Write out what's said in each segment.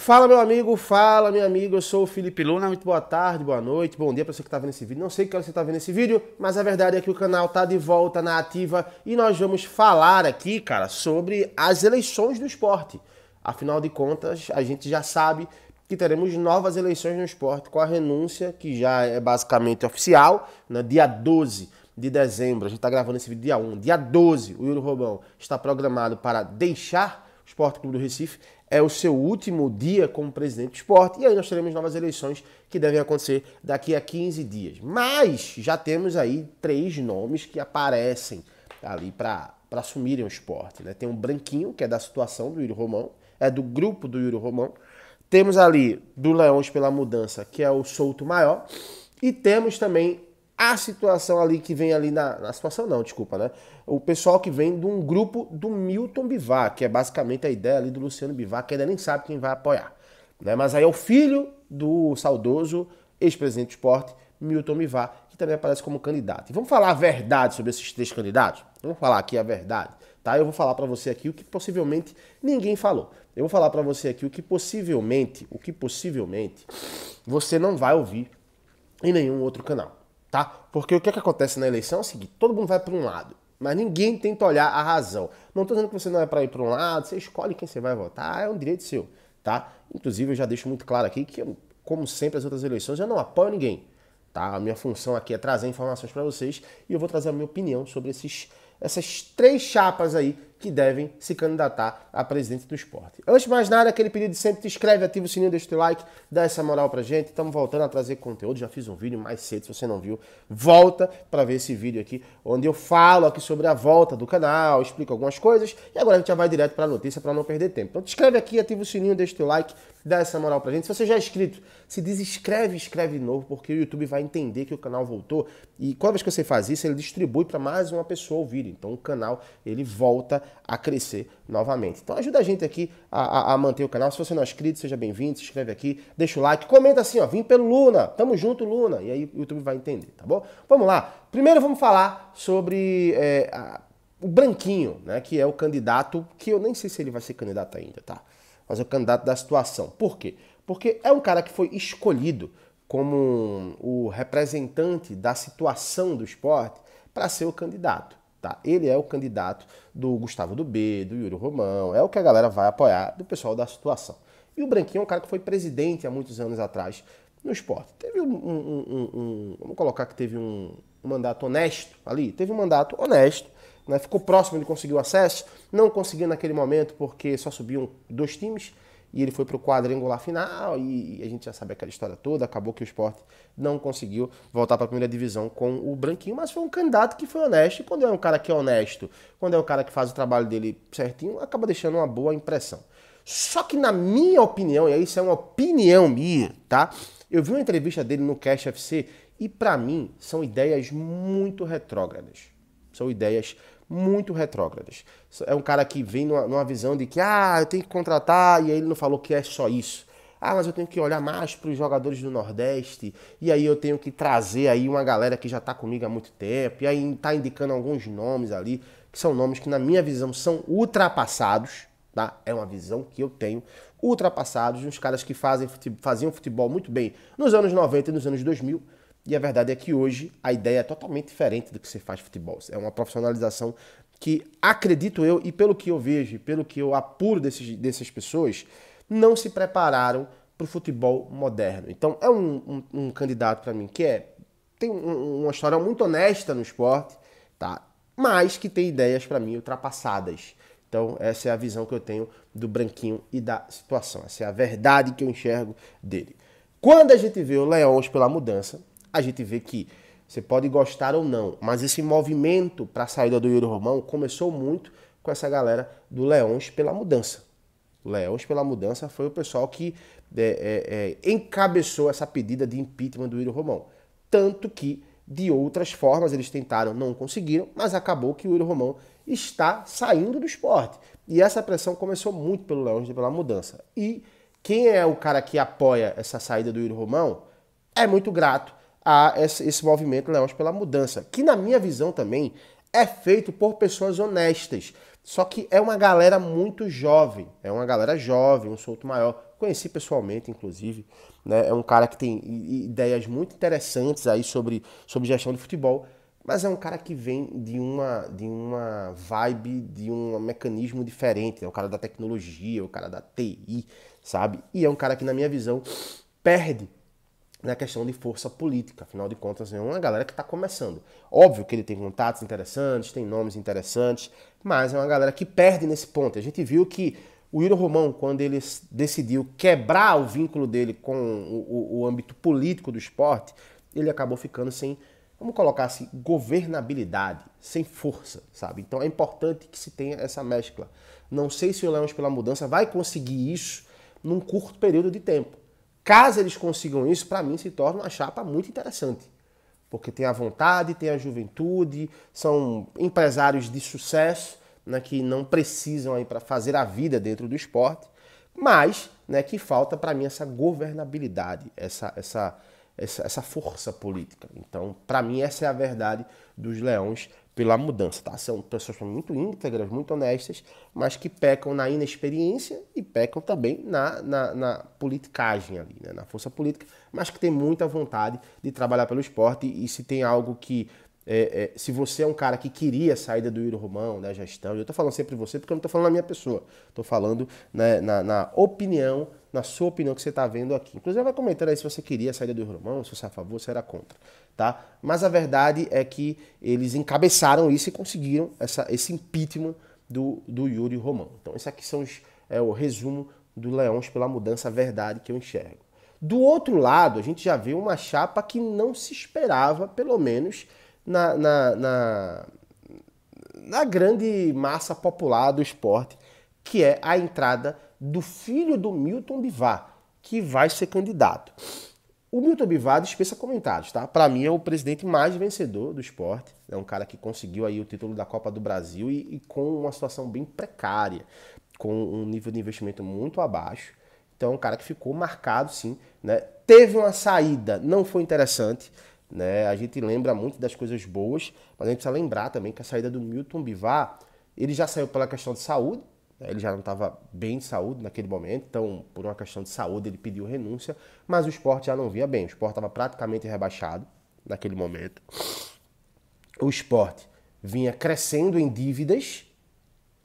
Fala meu amigo, fala minha amiga, eu sou o Felipe Luna, muito boa tarde, boa noite, bom dia para você que está vendo esse vídeo. Não sei que hora você está vendo esse vídeo, mas a verdade é que o canal está de volta na ativa e nós vamos falar aqui, cara, sobre as eleições do esporte. Afinal de contas, a gente já sabe que teremos novas eleições no esporte com a renúncia, que já é basicamente oficial, no dia 12 de dezembro, a gente está gravando esse vídeo dia 1, dia 12, o Yuri Romão está programado para deixar o Sport Clube do Recife. É o seu último dia como presidente do esporte, e aí nós teremos novas eleições que devem acontecer daqui a 15 dias. Mas já temos aí 3 nomes que aparecem ali para assumirem o esporte, né? Tem um Branquinho, que é da situação do Yuri Romão, é do grupo do Yuri Romão. Temos ali do Leões pela Mudança, que é o Souto Maior, e temos também a situação ali que vem ali na situação não, desculpa, né? O pessoal que vem de um grupo do Milton Bivar, que é basicamente a ideia ali do Luciano Bivar, que ainda nem sabe quem vai apoiar, né? Mas aí é o filho do saudoso ex-presidente do esporte, Milton Bivar, que também aparece como candidato. E vamos falar a verdade sobre esses 3 candidatos? Vamos falar aqui a verdade, tá? Eu vou falar para você aqui o que possivelmente ninguém falou. Eu vou falar para você aqui o que possivelmente você não vai ouvir em nenhum outro canal. Tá? Porque o que acontece na eleição é o seguinte, todo mundo vai para um lado, mas ninguém tenta olhar a razão. Não estou dizendo que você não é para ir para um lado, você escolhe quem você vai votar, é um direito seu, tá? Inclusive eu já deixo muito claro aqui que, como sempre as outras eleições, eu não apoio ninguém, tá? A minha função aqui é trazer informações para vocês e eu vou trazer a minha opinião sobre essas 3 chapas aí que devem se candidatar a presidente do esporte. Antes de mais nada, aquele pedido de sempre, te inscreve, ativa o sininho, deixa o teu like, dá essa moral pra gente. Estamos voltando a trazer conteúdo, já fiz um vídeo mais cedo, se você não viu, volta para ver esse vídeo aqui, onde eu falo aqui sobre a volta do canal, explico algumas coisas, e agora a gente já vai direto para a notícia para não perder tempo. Então te inscreve aqui, ativa o sininho, deixa o teu like, dá essa moral pra gente. Se você já é inscrito, se desinscreve, inscreve de novo, porque o YouTube vai entender que o canal voltou, e cada vez que você faz isso, ele distribui para mais uma pessoa ouvir. Então o canal, ele volta a crescer novamente. Então ajuda a gente aqui a manter o canal. Se você não é inscrito, seja bem-vindo, se inscreve aqui, deixa o like, comenta assim, ó, vim pelo Luna, tamo junto, Luna, e aí o YouTube vai entender, tá bom? Vamos lá. Primeiro vamos falar sobre o Branquinho, né, que é o candidato, que eu nem sei se ele vai ser candidato ainda, tá? Mas é o candidato da situação. Por quê? Porque é um cara que foi escolhido como o representante da situação do esporte para ser o candidato. Tá? Ele é o candidato do Gustavo do B, do Yuri Romão, é o que a galera vai apoiar do pessoal da situação. E o Branquinho é um cara que foi presidente há muitos anos atrás no esporte. Teve vamos colocar que teve um mandato honesto ali, teve um mandato honesto, né? Ficou próximo de conseguir o acesso, não conseguiu naquele momento porque só subiam 2 times, e ele foi para o quadrangular final, e a gente já sabe aquela história toda, acabou que o Sport não conseguiu voltar para a primeira divisão com o Branquinho, mas foi um candidato que foi honesto, e quando é um cara que é honesto, quando é um cara que faz o trabalho dele certinho, acaba deixando uma boa impressão. Só que na minha opinião, e isso é uma opinião minha, tá? Eu vi uma entrevista dele no Cash FC, e para mim são ideias muito retrógradas. São ideias muito retrógradas. É um cara que vem numa visão de que eu tenho que contratar, e aí ele não falou que é só isso. Mas eu tenho que olhar mais para os jogadores do Nordeste, e aí eu tenho que trazer aí uma galera que já está comigo há muito tempo, e aí está indicando alguns nomes ali, que são nomes que na minha visão são ultrapassados, tá? É uma visão que eu tenho, ultrapassados, uns caras que faziam futebol muito bem nos anos 90 e nos anos 2000, e a verdade é que hoje a ideia é totalmente diferente do que se faz futebol. É uma profissionalização que, acredito eu, e pelo que eu vejo, pelo que eu apuro dessas pessoas, não se prepararam para o futebol moderno. Então é um candidato para mim que tem uma história muito honesta no esporte, tá? Mas que tem ideias para mim ultrapassadas. Então essa é a visão que eu tenho do Branquinho e da situação. Essa é a verdade que eu enxergo dele. Quando a gente vê o Leões pela Mudança, a gente vê que você pode gostar ou não, mas esse movimento para a saída do Yuri Romão começou muito com essa galera do Leões pela Mudança. O Leões pela Mudança foi o pessoal que encabeçou essa pedida de impeachment do Yuri Romão. Tanto que, de outras formas, eles tentaram, não conseguiram, mas acabou que o Yuri Romão está saindo do esporte. E essa pressão começou muito pelo Leões pela Mudança. E quem é o cara que apoia essa saída do Yuri Romão é muito grato a esse movimento Leões pela Mudança, que na minha visão também é feito por pessoas honestas. Só que é uma galera muito jovem, é uma galera jovem, um solto maior. Conheci pessoalmente, inclusive, né? É um cara que tem ideias muito interessantes aí sobre gestão de futebol, mas é um cara que vem de uma vibe, de um mecanismo diferente. É o cara da tecnologia, o cara da TI, sabe? E é um cara que, na minha visão, perde na questão de força política. Afinal de contas, é uma galera que está começando. Óbvio que ele tem contatos interessantes, tem nomes interessantes, mas é uma galera que perde nesse ponto. A gente viu que o Yuri Romão, quando ele decidiu quebrar o vínculo dele com o âmbito político do esporte, ele acabou ficando sem, vamos colocar assim, governabilidade, sem força, sabe? Então é importante que se tenha essa mescla. Não sei se o Leões pela Mudança vai conseguir isso num curto período de tempo. Caso eles consigam isso, para mim se torna uma chapa muito interessante. Porque tem a vontade, tem a juventude, são empresários de sucesso, né, que não precisam aí para fazer a vida dentro do esporte, mas, né, que falta para mim essa governabilidade, essa força política. Então, para mim, essa é a verdade dos Leões pela Mudança, tá? São pessoas muito íntegras, muito honestas, mas que pecam na inexperiência e pecam também na politicagem ali, né? Na força política, mas que tem muita vontade de trabalhar pelo esporte. E se tem algo que se você é um cara que queria a saída do Yuri Romão, da gestão, eu tô falando sempre você porque eu não tô falando na minha pessoa, tô falando, né, na opinião, na sua opinião que você tá vendo aqui. Inclusive vai comentando aí se você queria a saída do Yuri Romão, se você é a favor, se era contra, tá? Mas a verdade é que eles encabeçaram isso e conseguiram esse impeachment do Yuri Romão. Então esse aqui o resumo do Leões pela Mudança, a verdade que eu enxergo. Do outro lado, a gente já viu uma chapa que não se esperava, pelo menos na grande massa popular do esporte, que é a entrada do filho do Milton Bivar, que vai ser candidato. O Milton Bivar dispensa comentários, tá? Para mim é o presidente mais vencedor do esporte, é um cara que conseguiu aí o título da Copa do Brasil e com uma situação bem precária, com um nível de investimento muito abaixo. Então é um cara que ficou marcado, sim, né? Teve uma saída, não foi interessante, né? A gente lembra muito das coisas boas, mas a gente precisa lembrar também que a saída do Milton Bivar, ele já saiu pela questão de saúde, né? Ele já não estava bem de saúde naquele momento, então por uma questão de saúde ele pediu renúncia, mas o esporte já não vinha bem, o esporte estava praticamente rebaixado naquele momento. O esporte vinha crescendo em dívidas,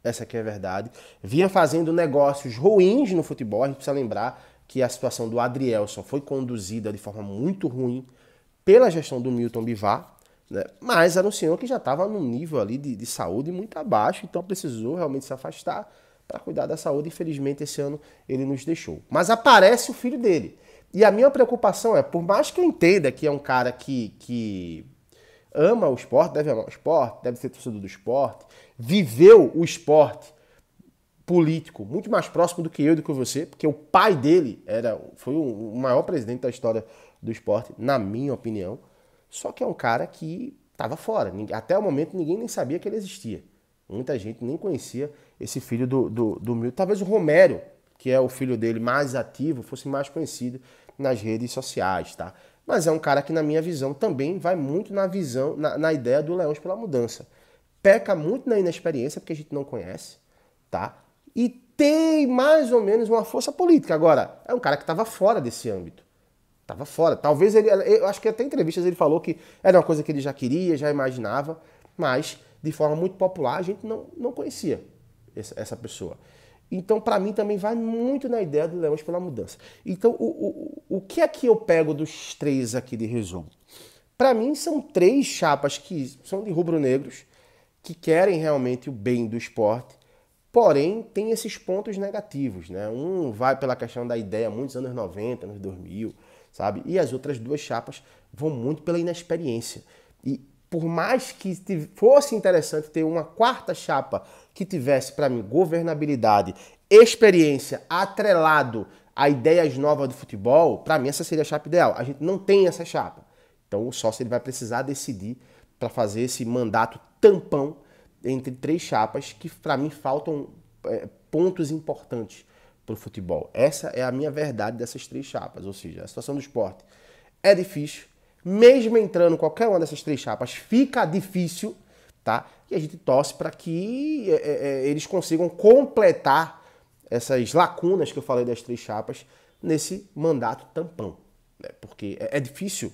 essa aqui é a verdade, vinha fazendo negócios ruins no futebol. A gente precisa lembrar que a situação do Adrielson foi conduzida de forma muito ruim pela gestão do Milton Bivar, né? Mas era um senhor que já estava num nível ali de saúde muito abaixo, então precisou realmente se afastar para cuidar da saúde. Infelizmente esse ano ele nos deixou. Mas aparece o filho dele. E a minha preocupação é, por mais que eu entenda que é um cara que ama o esporte, deve amar o esporte, deve ser torcedor do esporte, viveu o esporte político muito mais próximo do que eu e do que você, porque o pai dele foi o maior presidente da história do esporte, na minha opinião. Só que é um cara que estava fora. Até o momento ninguém nem sabia que ele existia. Muita gente nem conhecia esse filho do Milton. Talvez o Romero, que é o filho dele mais ativo, fosse mais conhecido nas redes sociais, tá? Mas é um cara que, na minha visão, também vai muito na ideia do Leões pela Mudança. Peca muito na inexperiência, porque a gente não conhece, tá? E tem mais ou menos uma força política. Agora, é um cara que estava fora desse âmbito. Estava fora. Talvez eu acho que até em entrevistas ele falou que era uma coisa que ele já queria, já imaginava, mas de forma muito popular a gente não conhecia essa pessoa. Então, para mim, também vai muito na ideia do Leões pela Mudança. Então, o que é que eu pego dos três aqui de resumo? Para mim, são três chapas que são de rubro-negros, que querem realmente o bem do esporte, porém, tem esses pontos negativos, né? Um vai pela questão da ideia, muitos anos 90, anos 2000, sabe? E as outras duas chapas vão muito pela inexperiência. E por mais que fosse interessante ter uma quarta chapa que tivesse, para mim, governabilidade, experiência, atrelado a ideias novas do futebol, para mim essa seria a chapa ideal. A gente não tem essa chapa. Então o sócio ele vai precisar decidir para fazer esse mandato tampão entre três chapas que, para mim, faltam pontos importantes para o futebol. Essa é a minha verdade dessas três chapas. Ou seja, a situação do esporte é difícil. Mesmo entrando qualquer uma dessas três chapas, fica difícil, tá? E a gente torce para que eles consigam completar essas lacunas que eu falei das 3 chapas nesse mandato tampão, né? Porque é difícil,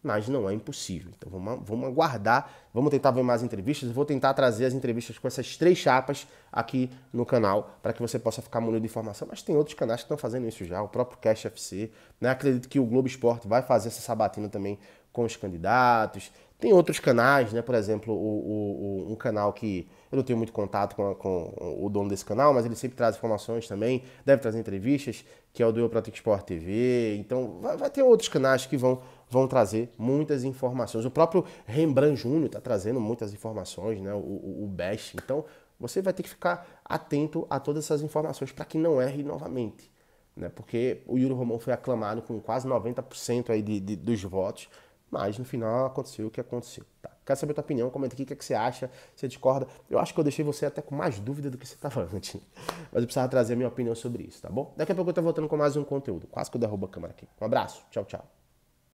mas não é impossível. Então vamos aguardar, vamos tentar ver mais entrevistas. Eu vou tentar trazer as entrevistas com essas 3 chapas aqui no canal para que você possa ficar munido de informação. Mas tem outros canais que estão fazendo isso já, o próprio Cash FC, né? Acredito que o Globo Esporte vai fazer essa sabatina também com os candidatos. Tem outros canais, né? Por exemplo, um canal que eu não tenho muito contato com o dono desse canal, mas ele sempre traz informações também, deve trazer entrevistas, que é o do Eu Pratico Sport TV. Então vai ter outros canais que vão trazer muitas informações. O próprio Rembrandt Júnior está trazendo muitas informações, né? O Best. Então você vai ter que ficar atento a todas essas informações para que não erre novamente, né? Porque o Yuri Romão foi aclamado com quase 90% aí dos votos, mas no final aconteceu o que aconteceu. Tá? Quero saber a tua opinião, comenta aqui o que, é que você acha, você discorda. Eu acho que eu deixei você até com mais dúvida do que você estava antes, né? Mas eu precisava trazer a minha opinião sobre isso, tá bom? Daqui a pouco eu tô voltando com mais um conteúdo. Quase que eu derrubo a câmera aqui. Um abraço, tchau, tchau.